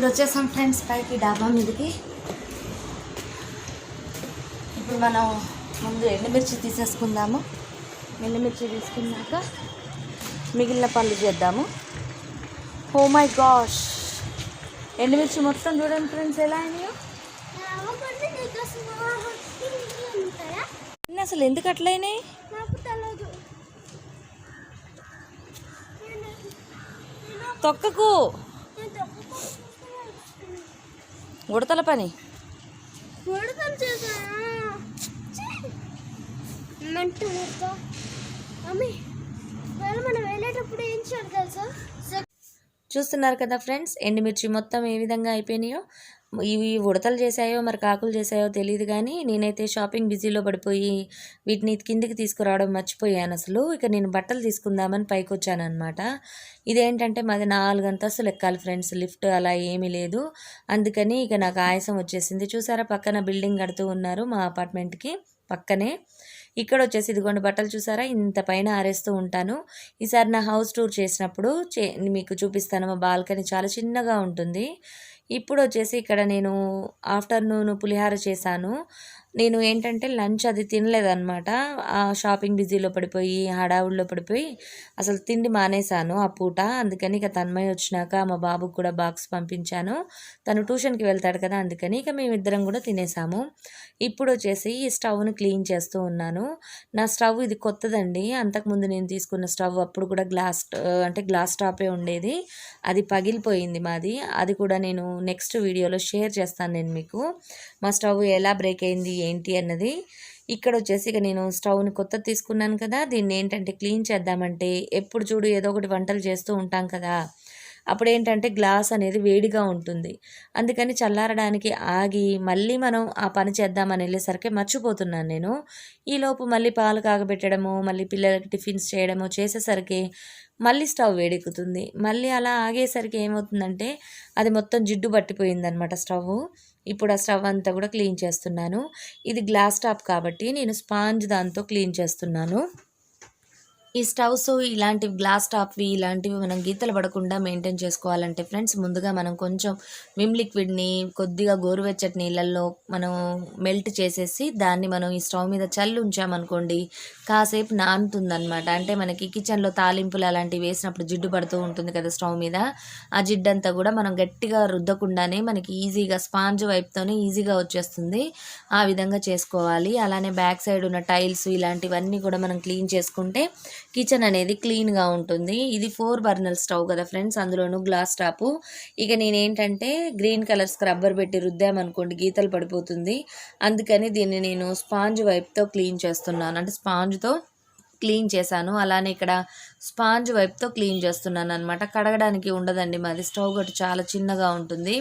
ఇప్పుడు వచ్చేసాం ఫ్రెండ్స్ పైకి డాబా మీదకి. ఇప్పుడు మనం ముందు ఎండుమిర్చి తీసేసుకుందాము. ఎండుమిర్చి తీసుకున్నాక మిగిలిన పనులు చేద్దాము. ఓ మై గాష్, ఎండుమిర్చి మొత్తం చూడండి ఫ్రెండ్స్ ఎలా అయినాయో. అసలు ఎందుకు అట్లయినాయి తొక్కకు ఉడతల పని. చూస్తున్నారు కదా ఫ్రెండ్స్, ఎండుమిర్చి మొత్తం ఏ విధంగా అయిపోయినాయో. ఇవి ఉడతలు చేసాయో మరి కాకులు చేసాయో తెలియదు, కానీ నేనైతే షాపింగ్ బిజీలో పడిపోయి వీటిని కిందికి తీసుకురావడం మర్చిపోయాను అసలు. ఇక నేను బట్టలు తీసుకుందామని పైకి వచ్చాను అనమాట. ఇదేంటంటే మాది 4 అంతస్తులు ఎక్కాలి ఫ్రెండ్స్, లిఫ్ట్ అలా ఏమీ లేదు. అందుకని ఇక నాకు ఆయాసం వచ్చేసింది. చూసారా పక్కన బిల్డింగ్ కడుతూ ఉన్నారు మా అపార్ట్మెంట్కి పక్కనే. ఇక్కడ వచ్చేసి ఇదిగోండి బట్టలు చూసారా, ఇంత పైన ఆరేస్తూ ఉంటాను. ఈసారి నా హౌస్ టూర్ చేసినప్పుడు మీకు చూపిస్తాను. మా బాల్కనీ చాలా చిన్నగా ఉంటుంది. ఇప్పుడు వచ్చేసి ఇక్కడ నేను ఆఫ్టర్నూన్ పులిహార చేశాను. నేను ఏంటంటే లంచ్ అది తినలేదన్నమాట. ఆ షాపింగ్ బిజీలో పడిపోయి హడావుడిలో పడిపోయి అసలు తిండి మానేశాను ఆ పూట. అందుకని ఇక తన్మయ్య వచ్చినాక మా బాబుకు కూడా బాక్స్ పంపించాను. తను ట్యూషన్కి వెళ్తాడు కదా, అందుకని ఇక మేమిద్దరం కూడా తినేసాము. ఇప్పుడు వచ్చేసి ఈ స్టవ్ని క్లీన్ చేస్తూ ఉన్నాను. నా స్టవ్ ఇది కొత్తదండి. అంతకుముందు నేను తీసుకున్న స్టవ్ అప్పుడు కూడా గ్లాస్ టాపే ఉండేది. అది పగిలిపోయింది మాది. అది కూడా నేను నెక్స్ట్ వీడియోలో షేర్ చేస్తాను నేను మీకు, మా స్టవ్ ఎలా బ్రేక్ అయింది ఏంటి అన్నది. ఇక్కడ వచ్చేసి ఇక నేను స్టవ్ని కొత్తది తీసుకున్నాను కదా, దీన్ని ఏంటంటే క్లీన్ చేద్దామంటే ఎప్పుడు చూడు ఏదో ఒకటి వంటలు చేస్తూ ఉంటాం కదా, అప్పుడు ఏంటంటే గ్లాస్ అనేది వేడిగా ఉంటుంది. అందుకని చల్లారడానికి ఆగి మళ్ళీ మనం ఆ పని చేద్దామని వెళ్ళేసరికి మర్చిపోతున్నాను నేను. ఈలోపు మళ్ళీ పాలు కాగబెట్టడము, మళ్ళీ పిల్లలకి టిఫిన్స్ చేయడము చేసేసరికి మళ్ళీ స్టవ్ వేడెక్కుతుంది. మళ్ళీ అలా ఆగేసరికి ఏమవుతుందంటే అది మొత్తం జిడ్డు పట్టిపోయిందనమాట స్టవ్. ఇప్పుడు ఆ స్టవ్ అంతా కూడా క్లీన్ చేస్తున్నాను. ఇది గ్లాస్ టాప్ కాబట్టి నేను స్పాంజ్ దాంతో క్లీన్ చేస్తున్నాను. ఈ స్టవ్స్ ఇలాంటివి గ్లాస్ టాప్వి ఇలాంటివి మనం గీతలు పడకుండా మెయింటైన్ చేసుకోవాలంటే ఫ్రెండ్స్, ముందుగా మనం కొంచెం విమ్ లిక్విడ్ని కొద్దిగా గోరువెచ్చటి నీళ్ళల్లో మనం మెల్ట్ చేసేసి దాన్ని మనం ఈ స్టవ్ మీద చల్లి ఉంచామనుకోండి, కాసేపు నానుతుందన్నమాట. అంటే మనకి కిచెన్లో తాలింపులు అలాంటివి వేసినప్పుడు జిడ్డు పడుతూ ఉంటుంది కదా స్టవ్ మీద, ఆ జిడ్డంతా కూడా మనం గట్టిగా రుద్దకుండానే మనకి ఈజీగా స్పాంజ్ వైపుతోనే ఈజీగా వచ్చేస్తుంది. ఆ విధంగా చేసుకోవాలి. అలానే బ్యాక్ సైడ్ ఉన్న టైల్స్ ఇలాంటివన్నీ కూడా మనం క్లీన్ చేసుకుంటే కిచెన్ అనేది క్లీన్గా ఉంటుంది. ఇది 4 బర్నర్ స్టవ్ కదా ఫ్రెండ్స్, అందులోనూ గ్లాస్ టాపు. ఇక నేనేంటంటే గ్రీన్ కలర్ స్క్రబ్బర్ పెట్టి రుద్దామనుకోండి గీతలు పడిపోతుంది. అందుకని దీన్ని నేను స్పాంజ్ వైపుతో క్లీన్ చేస్తున్నాను, అంటే స్పాంజ్తో క్లీన్ చేశాను. అలానే ఇక్కడ స్పాంజ్ వైపుతో క్లీన్ చేస్తున్నాను అనమాట. కడగడానికి ఉండదండి మాది, స్టవ్ గట్టు చాలా చిన్నగా ఉంటుంది.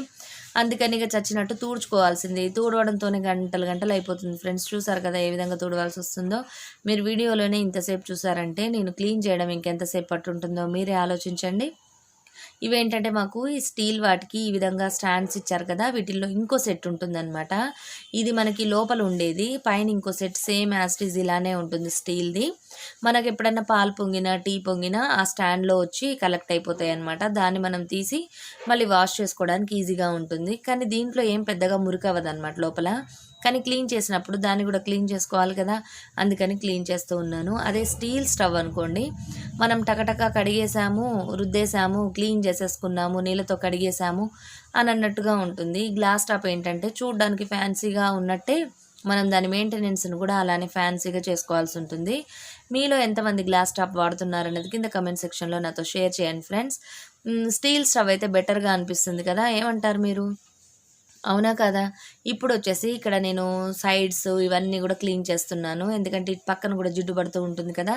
అందుకని ఇక చచ్చినట్టు తూడ్చుకోవాల్సింది. తూడవడంతోనే గంటలు అయిపోతుంది ఫ్రెండ్స్. చూసారు కదా ఏ విధంగా తూడవాల్సి వస్తుందో. మీరు వీడియోలోనే ఇంతసేపు చూసారంటే నేను క్లీన్ చేయడం ఇంకెంతసేపు పట్టుంటుందో మీరే ఆలోచించండి. ఇవేంటంటే మాకు ఈ స్టీల్ వాటికి ఈ విధంగా స్టాండ్స్ ఇచ్చారు కదా, వీటిల్లో ఇంకో సెట్ ఉంటుందన్నమాట. ఇది మనకి లోపల ఉండేది, పైన ఇంకో సెట్ సేమ్ యాస్టీజ్ ఇలానే ఉంటుంది స్టీల్ది. మనకు ఎప్పుడన్నా పాలు పొంగినా టీ పొంగినా ఆ స్టాండ్లో వచ్చి కలెక్ట్ అయిపోతాయి అన్నమాట. దాన్ని మనం తీసి మళ్ళీ వాష్ చేసుకోవడానికి ఈజీగా ఉంటుంది. కానీ దీంట్లో ఏం పెద్దగా మురికవ్వదు అనమాట లోపల. కానీ క్లీన్ చేసినప్పుడు దాన్ని కూడా క్లీన్ చేసుకోవాలి కదా, అందుకని క్లీన్ చేస్తూ ఉన్నాను. అదే స్టీల్ స్టవ్ అనుకోండి, మనం టకటక కడిగేసాము, రుద్దేసాము, క్లీన్ చేసేసుకున్నాము, నీళ్ళతో కడిగేసాము అని అన్నట్టుగా ఉంటుంది. గ్లాస్ టాప్ ఏంటంటే చూడడానికి ఫ్యాన్సీగా ఉన్నట్టే మనం దాని మెయింటెనెన్స్ని కూడా అలానే ఫ్యాన్సీగా చేసుకోవాల్సి ఉంటుంది. మీలో ఎంతమంది గ్లాస్ టాప్ వాడుతున్నారనేది కింద కమెంట్ సెక్షన్లో నాతో షేర్ చేయండి ఫ్రెండ్స్. స్టీల్ స్టవ్ అయితే బెటర్గా అనిపిస్తుంది కదా, ఏమంటారు మీరు? అవునా కదా. ఇప్పుడు వచ్చేసి ఇక్కడ నేను సైడ్స్ ఇవన్నీ కూడా క్లీన్ చేస్తున్నాను, ఎందుకంటే ఇటు పక్కన కూడా జిడ్డు పడుతూ ఉంటుంది కదా.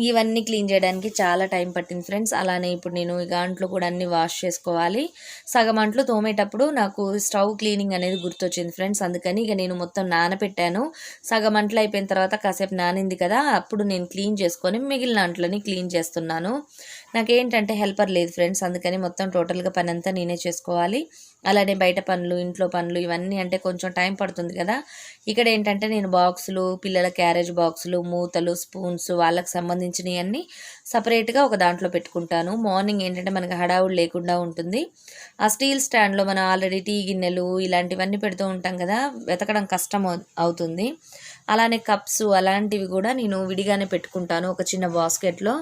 ఇవన్నీ క్లీన్ చేయడానికి చాలా టైం పట్టింది ఫ్రెండ్స్. అలానే ఇప్పుడు నేను ఈ అంట్లు కూడా అన్నీ వాష్ చేసుకోవాలి. సగం అంట్లు తోమేటప్పుడు నాకు స్టవ్ క్లీనింగ్ అనేది గుర్తొచ్చింది ఫ్రెండ్స్. అందుకని ఇక నేను మొత్తం నానపెట్టాను. సగం అంట్లు అయిపోయిన తర్వాత కాసేపు నానింది కదా, అప్పుడు నేను క్లీన్ చేసుకొని మిగిలిన అంట్లని క్లీన్ చేస్తున్నాను. నాకేంటంటే హెల్పర్ లేదు ఫ్రెండ్స్, అందుకని మొత్తం టోటల్గా పని అంతా నేనే చేసుకోవాలి. అలానే బయట పనులు, ఇంట్లో పనులు ఇవన్నీ అంటే కొంచెం టైం పడుతుంది కదా. ఇక్కడ ఏంటంటే నేను బాక్సులు, పిల్లల క్యారేజ్ బాక్సులు, మూతలు, స్పూన్స్ వాళ్ళకి సంబంధించినవి అన్నీ సపరేట్గా ఒక దాంట్లో పెట్టుకుంటాను. మార్నింగ్ ఏంటంటే మనకి హడావుడి లేకుండా ఉంటుంది. ఆ స్టీల్ స్టాండ్లో మనం ఆల్రెడీ టీ గిన్నెలు ఇలాంటివన్నీ పెడుతూ ఉంటాం కదా, వెతకడం కష్టం అవుతుంది. అలానే కప్స్ అలాంటివి కూడా నేను విడిగానే పెట్టుకుంటాను ఒక చిన్న బాస్కెట్లో.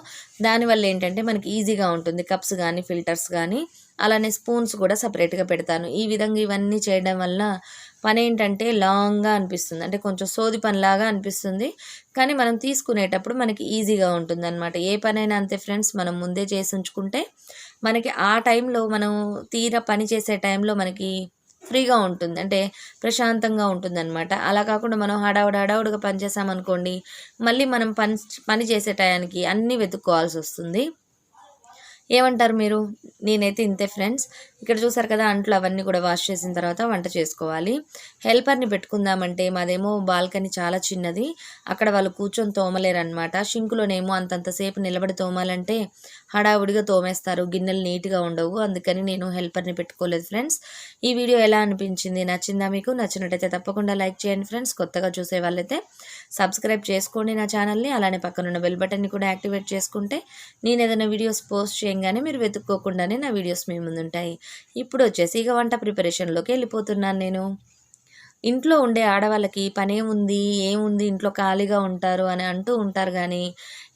దానివల్ల ఏంటంటే మనకి ఈజీగా ఉంటుంది, కప్స్ కానీ ఫిల్టర్స్ కానీ. అలానే స్పూన్స్ కూడా సపరేట్గా పెడతాను. ఈ విధంగా ఇవన్నీ చేయడం వల్ల పని ఏంటంటే లాంగ్గా అనిపిస్తుంది, అంటే కొంచెం సోది పనిలాగా అనిపిస్తుంది, కానీ మనం తీసుకునేటప్పుడు మనకి ఈజీగా ఉంటుంది అనమాట. ఏ పనైనా అంతే ఫ్రెండ్స్, మనం ముందే చేసి ఉంచుకుంటే మనకి ఆ టైంలో మనం తీరా పని చేసే టైంలో మనకి ఫ్రీగా ఉంటుంది, అంటే ప్రశాంతంగా ఉంటుందన్నమాట. అలా కాకుండా మనం హడావుడిగా పని చేసామనుకోండి, మళ్ళీ మనం పని చేసే టయానికి అన్నీ వెతుక్కోవాల్సి వస్తుంది. ఏమంటారు మీరు? నేనైతే ఇంతే ఫ్రెండ్స్. ఇక్కడ చూసారు కదా, అంట్లు అవన్నీ కూడా వాష్ చేసిన తర్వాత వంట చేసుకోవాలి. హెల్పర్ని పెట్టుకుందామంటే మాదేమో బాల్కనీ చాలా చిన్నది, అక్కడ వాళ్ళు కూర్చొని తోమలేరనమాట. షింకులోనేమో అంతంతసేపు నిలబడి తోమాలంటే హడావుడిగా తోమేస్తారు, గిన్నెలు నీట్గా ఉండవు. అందుకని నేను హెల్పర్ని పెట్టుకోలేదు ఫ్రెండ్స్. ఈ వీడియో ఎలా అనిపించింది? నచ్చిందా మీకు? నచ్చినట్టయితే తప్పకుండా లైక్ చేయండి ఫ్రెండ్స్. కొత్తగా చూసే వాళ్ళైతే సబ్స్క్రైబ్ చేసుకోండి నా ఛానల్ని. అలానే పక్కనున్న బెల్ బటన్ని కూడా యాక్టివేట్ చేసుకుంటే నేను ఏదైనా వీడియోస్ పోస్ట్ చేయగానే మీరు వెతుక్కోకుండానే నా వీడియోస్ మీ ముందుంటాయి. ఇప్పుడు వచ్చేసి ఇక వంట ప్రిపరేషన్లోకి వెళ్ళిపోతున్నాను నేను. ఇంట్లో ఉండే ఆడవాళ్ళకి పనేముంది, ఏముంది, ఇంట్లో ఖాళీగా ఉంటారు అని అంటూ ఉంటారు, కానీ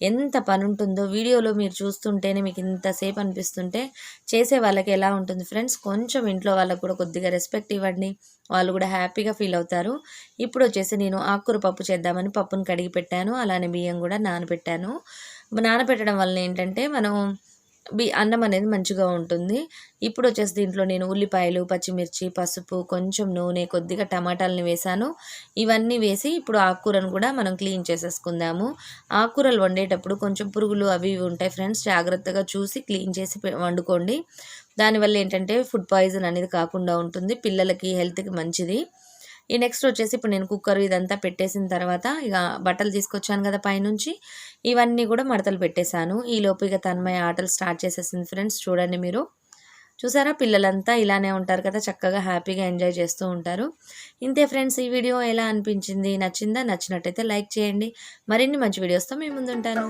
ఎంత పని ఉంటుందో వీడియోలో మీరు చూస్తుంటేనే మీకు ఇంతసేపు అనిపిస్తుంటే చేసే వాళ్ళకి ఎలా ఉంటుంది ఫ్రెండ్స్. కొంచెం ఇంట్లో వాళ్ళకు కూడా కొద్దిగా రెస్పెక్ట్ ఇవ్వండి, వాళ్ళు కూడా హ్యాపీగా ఫీల్ అవుతారు. ఇప్పుడు వచ్చేసి నేను ఆకుకూర పప్పు చేద్దామని పప్పును కడిగి పెట్టాను, అలానే బియ్యం కూడా నానబెట్టాను. నానబెట్టడం వల్ల ఏంటంటే మనం అన్నం అనేది మంచిగా ఉంటుంది. ఇప్పుడు వచ్చేసి దీంట్లో నేను ఉల్లిపాయలు, పచ్చిమిర్చి, పసుపు, కొంచెం నూనె, కొద్దిగా టమాటాలని వేసాను. ఇవన్నీ వేసి ఇప్పుడు ఆకుకూరను కూడా మనం క్లీన్ చేసేసుకుందాము. ఆకుకూరలు వండేటప్పుడు కొంచెం పురుగులు అవి ఇవి ఉంటాయి ఫ్రెండ్స్, జాగ్రత్తగా చూసి క్లీన్ చేసి వండుకోండి. దానివల్ల ఏంటంటే ఫుడ్ పాయిజన్ అనేది కాకుండా ఉంటుంది, పిల్లలకి హెల్త్కి మంచిది. ఈ నెక్స్ట్ వచ్చేసి ఇప్పుడు నేను కుక్కర్ ఇదంతా పెట్టేసిన తర్వాత ఇక బట్టలు తీసుకొచ్చాను కదా పైనుంచి, ఇవన్నీ కూడా మడతలు పెట్టేశాను. ఈలోపు ఇక తన్మయ ఆటలు స్టార్ట్ చేసేసింది ఫ్రెండ్స్. చూడండి మీరు చూసారా, పిల్లలంతా ఇలానే ఉంటారు కదా, చక్కగా హ్యాపీగా ఎంజాయ్ చేస్తూ ఉంటారు. ఇంతే ఫ్రెండ్స్, ఈ వీడియో ఎలా అనిపించింది? నచ్చిందా? నచ్చినట్టయితే లైక్ చేయండి. మరిన్ని మంచి వీడియోస్తో మీ ముందుంటాను.